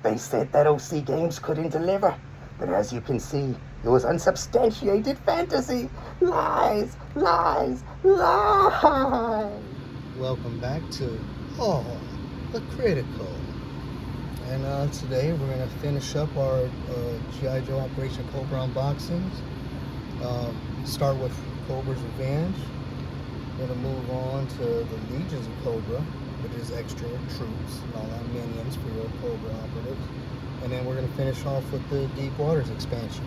They said that OC Games couldn't deliver, but as you can see, it was unsubstantiated fantasy. Lies, lies, lies. Welcome back to All the Critical. And today we're going to finish up our G.I. Joe Operation Cobra unboxings. Start with Cobra's Revenge. We're going to move on to the Legions of Cobra, which is extra troops and all that minions for your Cobra operatives. And then we're going to finish off with the Deep Waters expansion.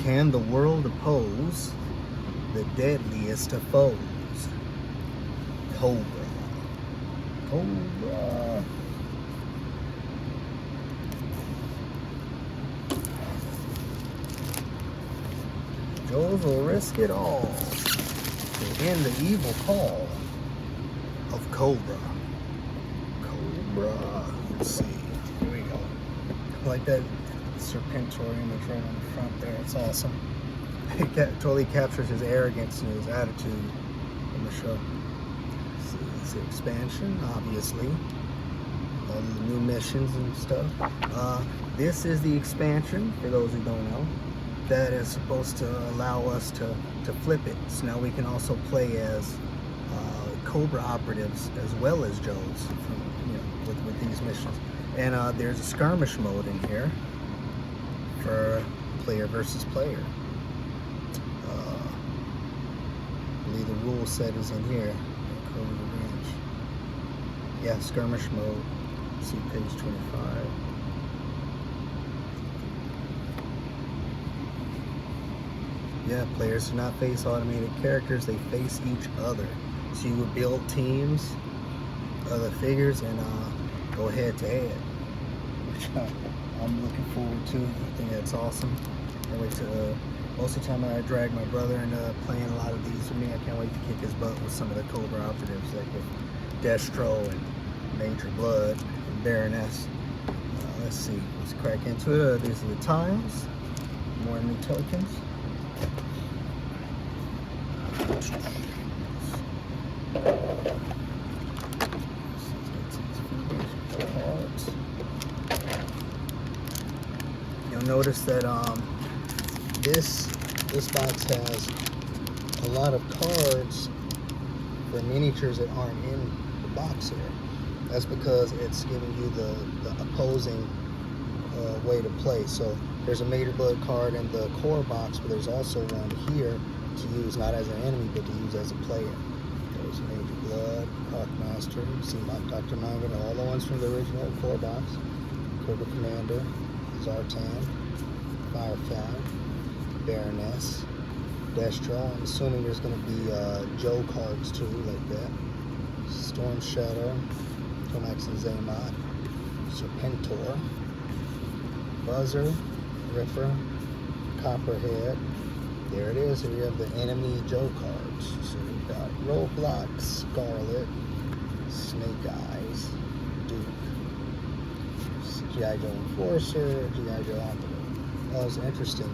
Can the world oppose the deadliest of foes? Cobra. Cobra. Joes will risk it all to end the evil call of Cobra. Cobra. Let's see. Here we go. I like that Serpentor image right on the front there. It's awesome. It totally captures his arrogance and his attitude in the show. See, it's the expansion, obviously. All the new missions and stuff. This is the expansion, for those who don't know, that is supposed to allow us to flip it. So now we can also play as Cobra operatives as well as Joes from, with these missions. And there's a skirmish mode in here for player versus player. I believe the rule set is in here. Cobra Revenge. Yeah, skirmish mode. See page 25. Yeah, players do not face automated characters, they face each other. So you would build teams of the figures and go head to head, which I'm looking forward to. I think that's awesome. I wait to, most of the time I drag my brother into playing a lot of these with me. I can't wait to kick his butt with some of the Cobra operatives, like with Destro and Major Blood and Baroness. Let's see, let's crack into it. These are the tiles, more new tokens. You'll notice that this box has a lot of cards for miniatures that aren't in the box here. That's because it's giving you the opposing way to play. So there's a Major Blood card in the core box, but there's also one here to use not as an enemy, but to use as a player. There's Major Blood, Hawkmaster, Dr. Mangan, all the ones from the original core box. Cobra Commander, Zartan, Firefly, Baroness, Destro. I'm assuming there's going to be Joe cards too, like that. Storm Shadow, Tomax and Zaymot, Serpentor, Buzzer, Ripper, Copperhead. There it is. Here we have the enemy Joe cards. So we've got Roadblock, Scarlet, Snake Eyes, Duke, G.I. Joe Enforcer, G.I. Joe Operative. Oh, it's interesting.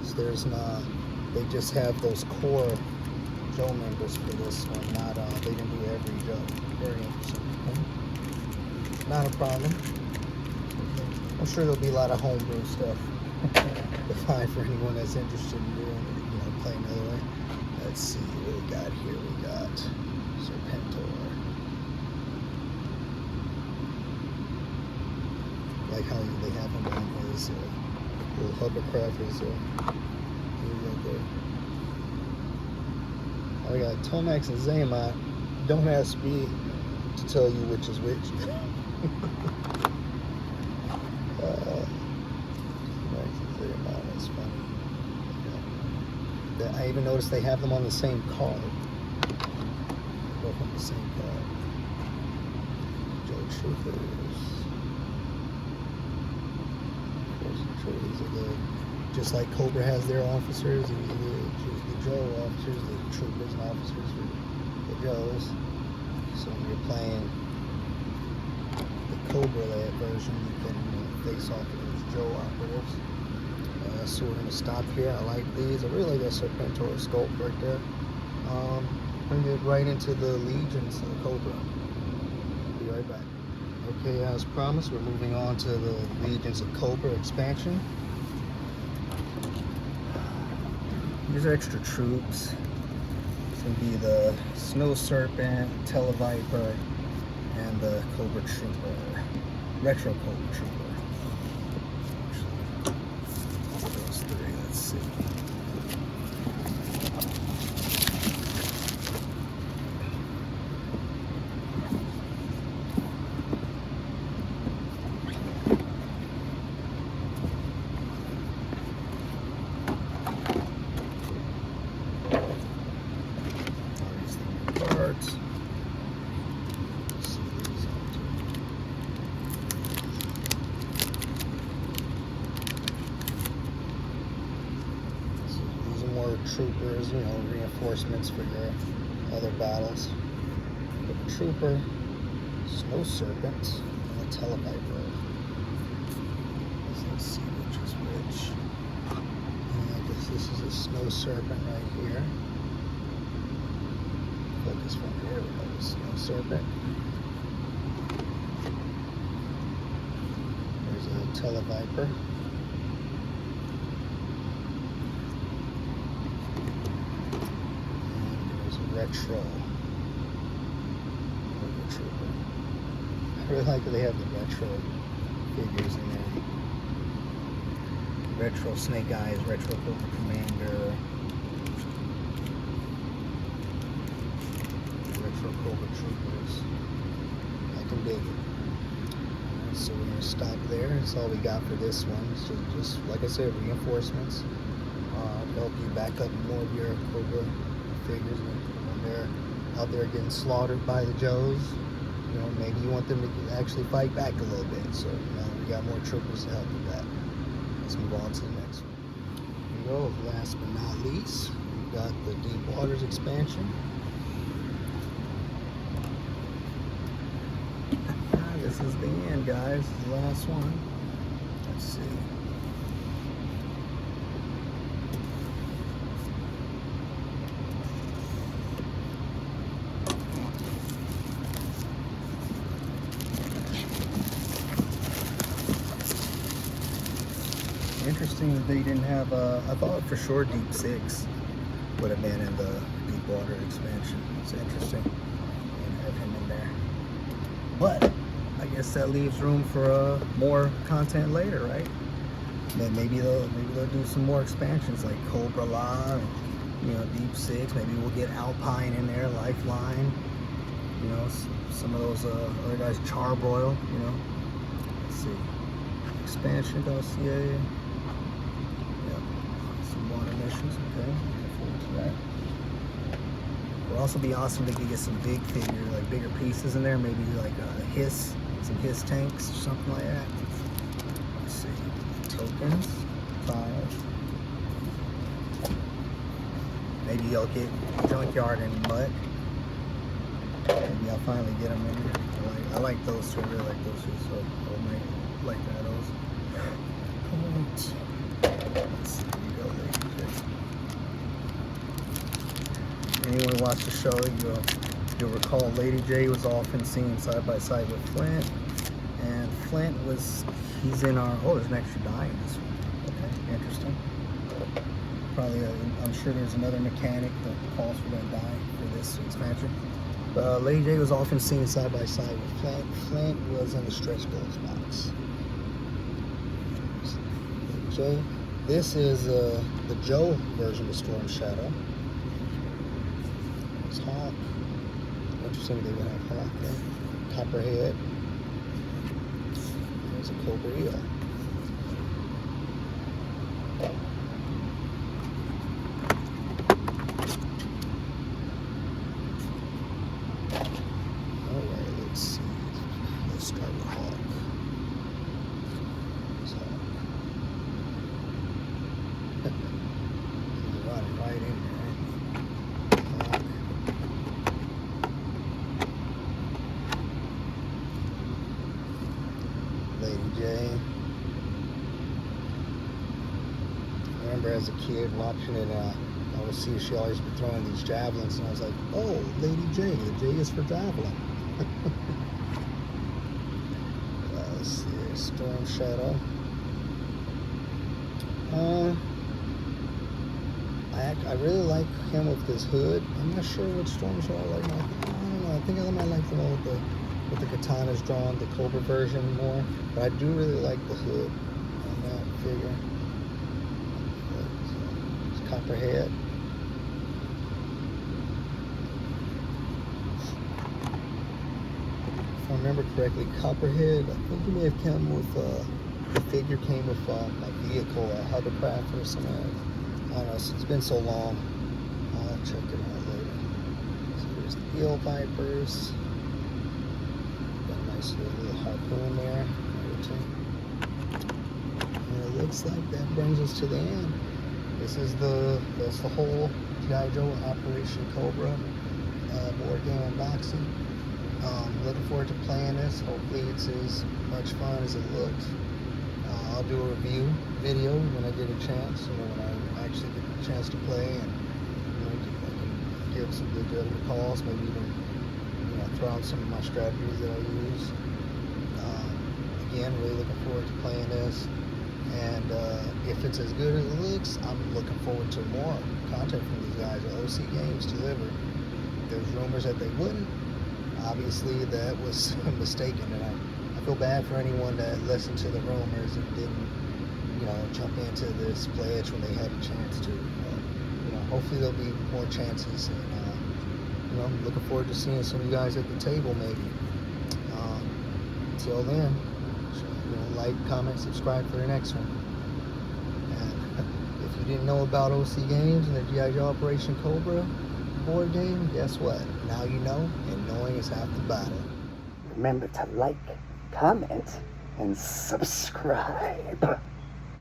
So there's not, they just have those core Joe members for this one. Not, they didn't do every Joe. Very interesting. Okay. Not a problem. I'm sure there'll be a lot of homebrew stuff to find for anyone that's interested in doing it, playing the other way. Let's see what we got here. We got Serpentor. Like how they have him on his little hovercraft. We got Tomax and Zaymot. Don't ask me to tell you which is which. That's funny. Yeah. I even noticed they have them on the same card. Both on the same card. Joe Troopers. These are the, just like Cobra has their officers, and the Joe officers, the troopers and officers for the Joes. So when you're playing the Cobra version, you can face off of those Joe operatives. So we're going to stop here. I like these. I really like that Serpentor sculpt right there. Bring it right into the Legions of Cobra Okay, as promised, we're moving on to the Legions of Cobra expansion. These are extra troops. It's going to be the Snow Serpent, Televiper, and the Cobra Trooper. Retro Cobra Trooper. Actually, those three, let's see. Cards. These are more troopers, you know, reinforcements for your other battles. The Trooper, Snow Serpent, and a Televiper. Let's see which is which. I guess this is a Snow Serpent right here. Focus from here, we have a Snow Serpent. There's a Televiper. And there's a Retro Trooper. I really like that they have the retro figures in there. Retro Snake Eyes, Retro Cobra Commander. Retro Cobra Troopers. I can dig it. Alright, so we're going to stop there. That's all we got for this one. So just, like I said, reinforcements. Help you back up more of your Cobra figures when they're out there getting slaughtered by the Joes. You know, maybe you want them to actually fight back a little bit. So, you know, we got more troopers to help with that. Let's move on to the next one. Here we go. Last but not least, we've got the Deep Waters expansion. This is the end, guys. This is the last one. Let's see. Interesting that they didn't have, I thought for sure Deep 6 would have been in the Deep Water expansion. It's interesting. They didn't have him in there. But I guess that leaves room for more content later, right? Then maybe they'll do some more expansions like Cobra La, and, you know, Deep 6. Maybe we'll get Alpine in there, Lifeline. You know, some of those other guys, Charbroil. You know, let's see, expansion dossier. Yep, some water missions. Okay, looking forward to that. It would also be awesome if we could get some big figure, like bigger pieces in there. Maybe like a Hiss. Some Hiss tanks or something like that. Let's see. Tokens. 5. Maybe I'll get Junkyard and Mutt. Maybe I'll finally get them in here. I like those two. I really like those two. So I might like that. Those. Let's see. Here we go, Lady J. Anyone who watched the show, you'll recall Lady J was often seen side by side with Flint, and Flint he's in our, there's an extra die in this one. Okay, interesting. Probably, I'm sure there's another mechanic that calls for that die for this expansion. But Lady J was often seen side by side with Flint. Flint was in the stretch goals box. Lady J. This is the Joe version of Storm Shadow. It's Hawk. Interesting they would have Hawk there. Copperhead. There's a Cobra Eel. Alright, let's see. Let's start with Hawk. There's Hawk. He's running right in there. Hawk. Lady J. I remember as a kid watching it, I would see she always be throwing these javelins, and I was like, oh, Lady J. The J is for javelin. Let's see, Storm Shadow. I really like him with this hood. I'm not sure which Storm Shadow I like. I don't know. I think I might like the one with the katanas drawn, the Cobra version more. But I do really like the hood on that figure. It's Copperhead. If I remember correctly, Copperhead, I think he may have come with, the figure came with a vehicle, a hovercraft or something. I don't know, it's been so long. I'll check it out later. So here's the Eel Vipers. Got a nice little harpoon there. And it looks like that brings us to the end. That's the whole G.I. Joe Operation Cobra board game unboxing. Looking forward to playing this. Hopefully it's as much fun as it looks. I'll do a review video when I get a chance, when I actually get a chance to play, and I can give some good judgment calls, maybe even throw out some of my strategies that I use. Again, really looking forward to playing this, and if it's as good as it looks, I'm looking forward to more content from these guys. OC Games delivered. There's rumors that they wouldn't. Obviously, that was mistaken, and I feel bad for anyone that listened to the rumors and didn't, jump into this pledge when they had a chance to. Hopefully there'll be more chances, and I'm looking forward to seeing some of you guys at the table, maybe. Until then, like, comment, subscribe for the next one. And if you didn't know about OC Games and the G.I. Joe Operation Cobra board game, guess what? Now you know, and knowing is half the battle. Remember to like, comment, and subscribe.